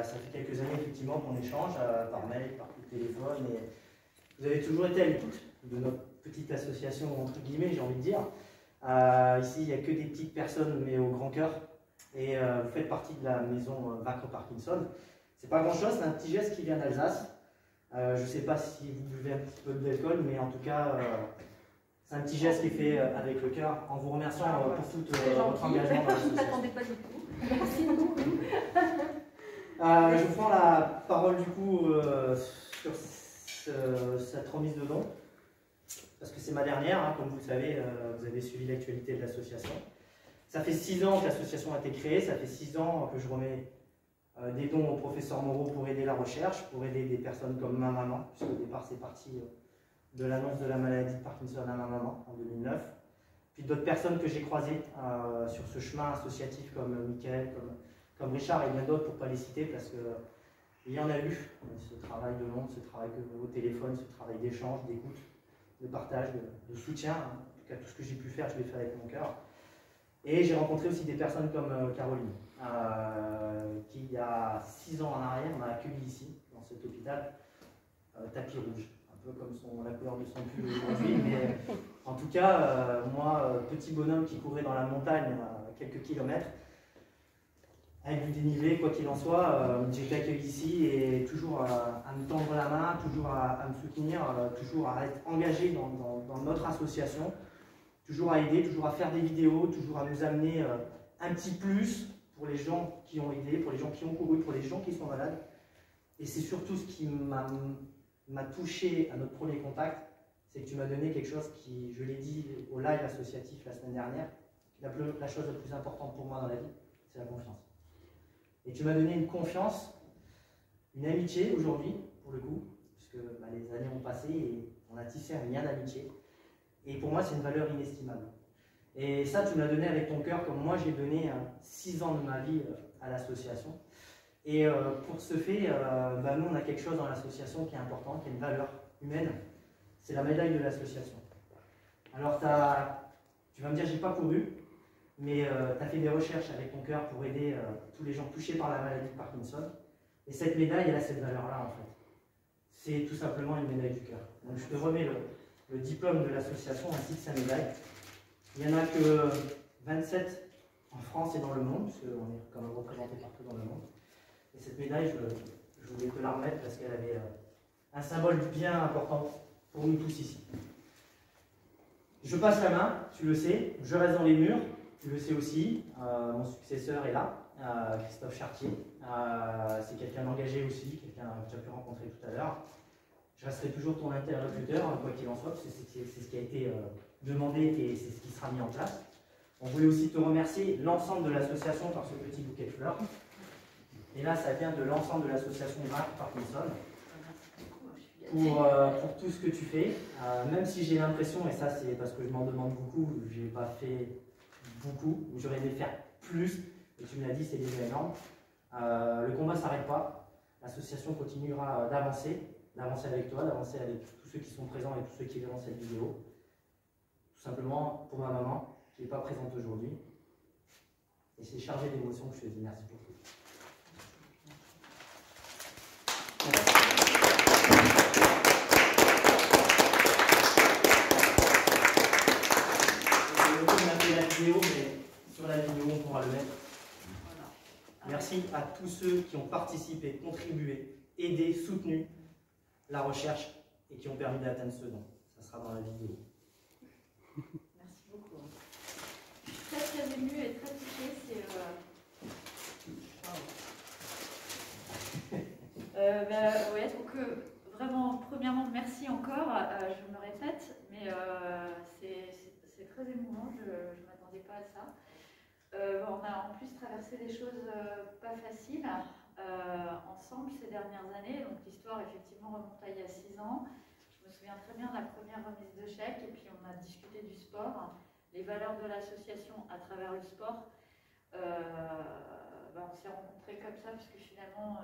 Ça fait quelques années effectivement qu'on échange par mail, par coup de téléphone, et vous avez toujours été à l'écoute de notre petite association, entre guillemets, j'ai envie de dire. Ici, il n'y a que des petites personnes, mais au grand cœur, et vous faites partie de la maison Vaincre Parkinson. C'est pas grand chose, c'est un petit geste qui vient d'Alsace. Je ne sais pas si vous buvez un petit peu d'alcool, mais en tout cas, c'est un petit geste qui est fait avec le cœur, en vous remerciant pour tout votre engagement dans l'association. Je ne m'attendais pas du tout. Merci beaucoup. Je prends la parole du coup sur cette remise de dons, parce que c'est ma dernière, hein, comme vous le savez, vous avez suivi l'actualité de l'association. Ça fait 6 ans que l'association a été créée, ça fait 6 ans que je remets des dons au professeur Moreau pour aider la recherche, pour aider des personnes comme ma maman, puisqu'au départ c'est parti de l'annonce de la maladie de Parkinson à ma maman en 2009. Puis d'autres personnes que j'ai croisées sur ce chemin associatif comme Mickaël, comme Richard et bien d'autres pour ne pas les citer parce qu'il y en a eu, ce travail de monde, ce travail au téléphone, ce travail d'échange, d'écoute, de partage, de soutien. En tout cas, tout ce que j'ai pu faire, je l'ai fait avec mon cœur. Et j'ai rencontré aussi des personnes comme Caroline, qui il y a 6 ans en arrière m'a accueilli ici, dans cet hôpital, tapis rouge, un peu comme la couleur de son pull aujourd'hui, mais en tout cas, moi, petit bonhomme qui courait dans la montagne quelques kilomètres, avec du dénivelé, quoi qu'il en soit, j'ai été accueilli ici et toujours à me tendre la main, toujours à me soutenir, toujours à être engagé dans notre association, toujours à aider, toujours à faire des vidéos, toujours à nous amener un petit plus pour les gens qui ont aidé, pour les gens qui ont couru, pour les gens qui sont malades. Et c'est surtout ce qui m'a touché à notre premier contact, c'est que tu m'as donné quelque chose qui, je l'ai dit au live associatif la semaine dernière, la chose la plus importante pour moi dans la vie, c'est la confiance. Et tu m'as donné une confiance, une amitié aujourd'hui, pour le coup, puisque les années ont passé et on a tissé un lien d'amitié. Et pour moi, c'est une valeur inestimable. Et ça, tu me l'as donné avec ton cœur, comme moi, j'ai donné 6 ans de ma vie à l'association. Et pour ce fait, nous, on a quelque chose dans l'association qui est important, qui est une valeur humaine. C'est la médaille de l'association. Alors, tu vas me dire, j'ai pas couru, mais tu as fait des recherches avec ton cœur pour aider tous les gens touchés par la maladie de Parkinson. Et cette médaille, elle a cette valeur-là, en fait. C'est tout simplement une médaille du cœur. Donc, je te remets le diplôme de l'association ainsi que sa médaille. Il n'y en a que 27 en France et dans le monde, puisqu'on est quand même représenté partout dans le monde. Et cette médaille, je voulais te la remettre parce qu'elle avait un symbole bien important pour nous tous ici. Je passe la main, tu le sais, je reste dans les murs, tu le sais aussi. Mon successeur est là, Christophe Chartier. C'est quelqu'un d'engagé aussi, quelqu'un que tu as pu rencontrer tout à l'heure. Je resterai toujours ton interlocuteur, quoi qu'il en soit, parce que c'est ce qui a été demandé et c'est ce qui sera mis en place. On voulait aussi te remercier, l'ensemble de l'association, par ce petit bouquet de fleurs. Et là, ça vient de l'ensemble de l'association Vaincre Parkinson. Pour tout ce que tu fais, même si j'ai l'impression, et ça c'est parce que je m'en demande beaucoup, je n'ai pas fait beaucoup, j'aurais aimé faire plus, et tu me l'as dit, c'est déjà énorme. Le combat ne s'arrête pas, l'association continuera d'avancer avec toi, d'avancer avec tous ceux qui sont présents et tous ceux qui verront cette vidéo. Tout simplement pour ma maman, qui n'est pas présente aujourd'hui. Et c'est chargé d'émotions que je te dis merci pour tout. Mais sur la vidéo, on pourra le mettre. Merci à tous ceux qui ont participé, contribué, aidé, soutenu la recherche et qui ont permis d'atteindre ce don. Ça sera dans la vidéo. Merci beaucoup. Je suis très émue et très touchée. Ouais, donc vraiment, premièrement, merci encore. Je me répète, mais c'est très émouvant. Je ne m'attendais pas à ça. On a en plus traversé des choses pas faciles ensemble ces dernières années. Donc l'histoire effectivement remonte à il y a 6 ans. Je me souviens très bien de la première remise de chèque et puis on a discuté du sport, les valeurs de l'association à travers le sport. On s'est rencontrés comme ça parce que finalement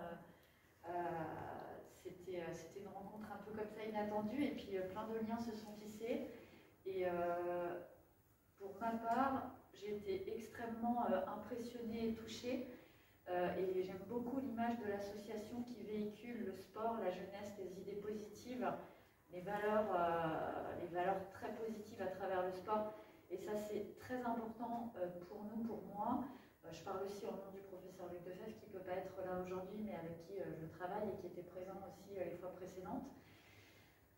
c'était une rencontre un peu comme ça inattendue et puis plein de liens se sont tissés. Et pour ma part, j'ai été extrêmement impressionnée et touchée Et j'aime beaucoup l'image de l'association qui véhicule le sport, la jeunesse, les idées positives, les valeurs très positives à travers le sport. Et ça, c'est très important pour nous, pour moi. Je parle aussi au nom du professeur Luc Defebvre, qui ne peut pas être là aujourd'hui, mais avec qui je travaille et qui était présent aussi les fois précédentes.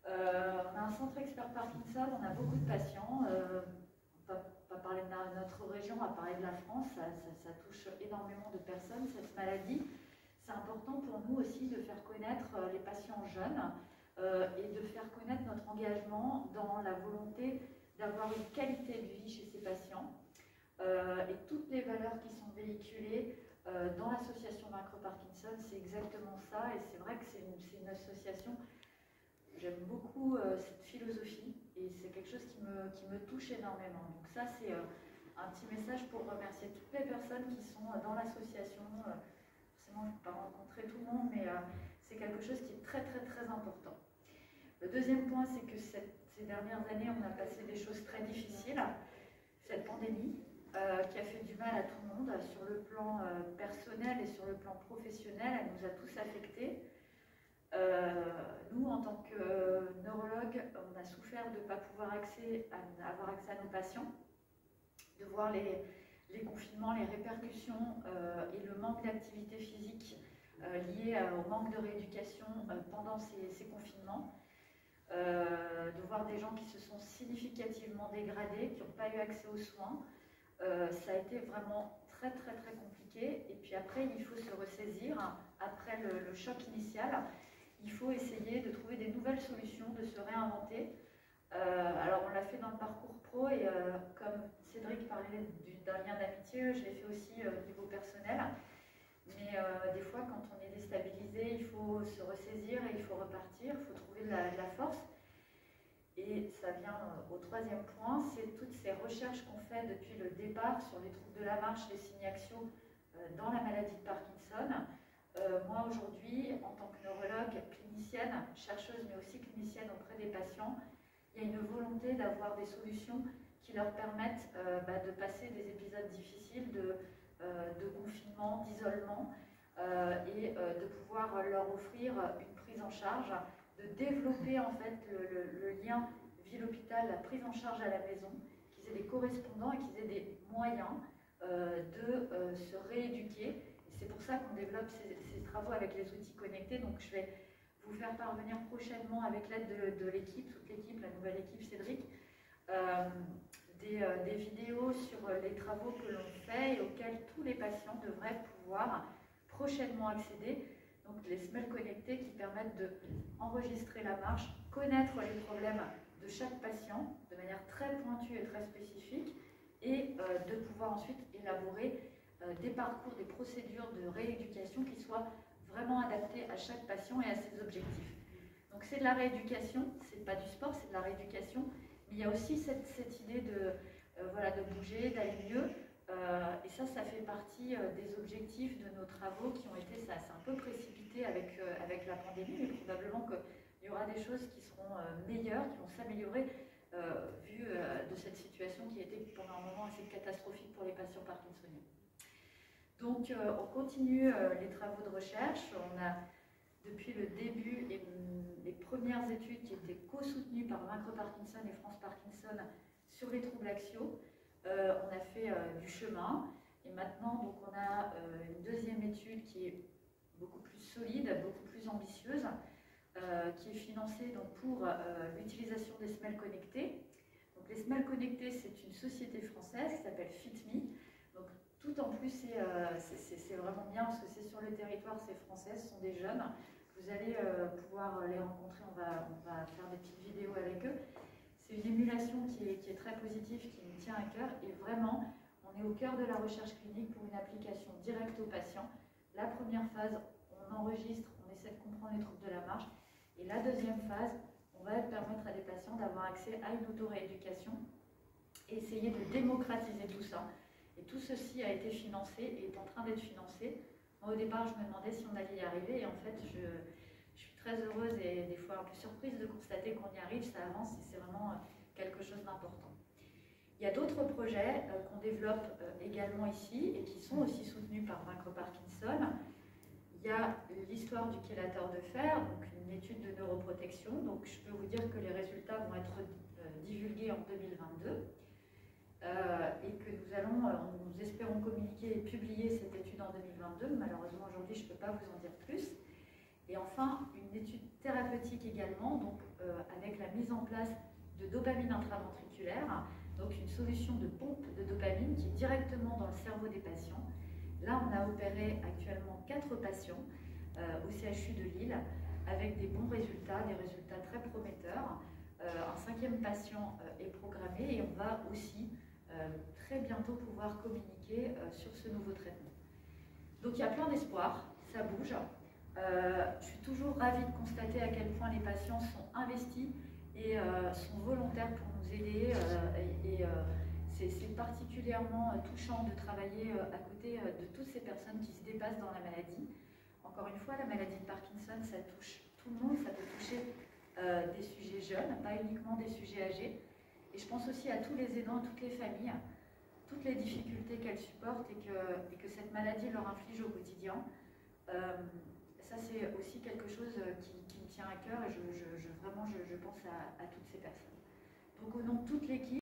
On a un centre expert Parkinson, on a beaucoup de patients. On ne va pas parler de notre région, on va parler de la France. Ça touche énormément de personnes, cette maladie. C'est important pour nous aussi de faire connaître les patients jeunes et de faire connaître notre engagement dans la volonté d'avoir une qualité de vie chez ces patients. Et toutes les valeurs qui sont véhiculées dans l'association Vaincre Parkinson, c'est exactement ça. Et c'est vrai que c'est une association, j'aime beaucoup cette philosophie et c'est quelque chose qui me touche énormément. Donc ça, c'est un petit message pour remercier toutes les personnes qui sont dans l'association. Forcément, je ne peux pas rencontrer tout le monde, mais c'est quelque chose qui est très, très, très important. Le deuxième point, c'est que ces dernières années, on a passé des choses très difficiles. Cette pandémie, qui a fait du mal à tout le monde sur le plan personnel et sur le plan professionnel, elle nous a tous affectés. Nous, en tant que neurologues, on a souffert de ne pas pouvoir avoir accès à nos patients, de voir les confinements, les répercussions et le manque d'activité physique lié au manque de rééducation pendant ces confinements. De voir des gens qui se sont significativement dégradés, qui n'ont pas eu accès aux soins. Ça a été vraiment très très très compliqué. Et puis après, il faut se ressaisir. Après le choc initial, il faut essayer de trouver des nouvelles solutions, de se réinventer. Alors on l'a fait dans le parcours pro et comme Cédric parlait d'un lien d'amitié, je l'ai fait aussi au niveau personnel. Mais des fois, quand on est déstabilisé, il faut se ressaisir et il faut repartir, il faut trouver de la force. Et ça vient au troisième point, c'est toutes ces recherches qu'on fait depuis le départ sur les troubles de la marche, les signes axiaux dans la maladie de Parkinson. Moi aujourd'hui, en tant que neurologue, clinicienne, chercheuse mais aussi clinicienne auprès des patients, il y a une volonté d'avoir des solutions qui leur permettent de passer des épisodes difficiles de confinement, d'isolement et de pouvoir leur offrir une prise en charge, de développer en fait le lien ville-hôpital, la prise en charge à la maison, qu'ils aient des correspondants et qu'ils aient des moyens de se rééduquer. Et c'est pour ça qu'on développe ces travaux avec les outils connectés. Donc je vais vous faire parvenir prochainement avec l'aide de l'équipe, toute l'équipe, la nouvelle équipe Cédric, des vidéos sur les travaux que l'on fait et auxquels tous les patients devraient pouvoir prochainement accéder. Donc les semelles connectées qui permettent d'enregistrer la marche, connaître les problèmes de chaque patient de manière très pointue et très spécifique et de pouvoir ensuite élaborer des parcours, des procédures de rééducation qui soient vraiment adaptées à chaque patient et à ses objectifs. Donc c'est de la rééducation, c'est pas du sport, c'est de la rééducation, mais il y a aussi cette idée de bouger, d'aller mieux. Et ça fait partie des objectifs de nos travaux qui ont été, ça c'est un peu précipité avec la pandémie, mais probablement qu'il y aura des choses qui seront meilleures, qui vont s'améliorer vu de cette situation qui a été pendant un moment assez catastrophique pour les patients parkinsoniens. Donc on continue les travaux de recherche. On a depuis le début les premières études qui étaient co-soutenues par Vaincre Parkinson et France Parkinson sur les troubles axiaux. On a fait du chemin et maintenant donc, on a une deuxième étude qui est beaucoup plus solide, beaucoup plus ambitieuse, qui est financée donc, pour l'utilisation des semelles connectées. Donc, les semelles connectées, c'est une société française qui s'appelle FitMe. Donc, tout en plus, c'est vraiment bien parce que c'est sur le territoire, c'est français, ce sont des jeunes. Vous allez pouvoir les rencontrer, on va faire des petites vidéos avec eux. C'est une émulation qui est très positive, qui me tient à cœur et vraiment, on est au cœur de la recherche clinique pour une application directe aux patients. La première phase, on enregistre, on essaie de comprendre les troubles de la marche et la deuxième phase, on va permettre à des patients d'avoir accès à une auto-rééducation et essayer de démocratiser tout ça. Et tout ceci a été financé et est en train d'être financé. Moi, au départ, je me demandais si on allait y arriver et en fait, je suis très heureuse et des fois un peu surprise de constater qu'on y arrive, ça avance et c'est vraiment quelque chose d'important. Il y a d'autres projets qu'on développe également ici et qui sont aussi soutenus par Vaincre Parkinson. Il y a l'histoire du chélateur de fer, donc une étude de neuroprotection. Donc je peux vous dire que les résultats vont être divulgués en 2022 et que nous espérons communiquer et publier cette étude en 2022. Malheureusement aujourd'hui je ne peux pas vous en dire plus. Et enfin une étude thérapeutique également, donc avec la mise en place de dopamine intraventriculaire, donc une solution de pompe de dopamine qui est directement dans le cerveau des patients. Là, on a opéré actuellement 4 patients au CHU de Lille avec des bons résultats, des résultats très prometteurs. Un 5e patient est programmé et on va aussi très bientôt pouvoir communiquer sur ce nouveau traitement. Donc il y a plein d'espoir, ça bouge. Je suis toujours ravie de constater à quel point les patients sont investis et sont volontaires pour nous aider. C'est particulièrement touchant de travailler à côté de toutes ces personnes qui se dépassent dans la maladie. Encore une fois, la maladie de Parkinson, ça touche tout le monde, ça peut toucher des sujets jeunes, pas uniquement des sujets âgés. Et je pense aussi à tous les aidants, toutes les familles, toutes les difficultés qu'elles supportent et que cette maladie leur inflige au quotidien. Ça, c'est aussi quelque chose qui me tient à cœur et vraiment, je pense à toutes ces personnes. Donc, au nom de toute l'équipe,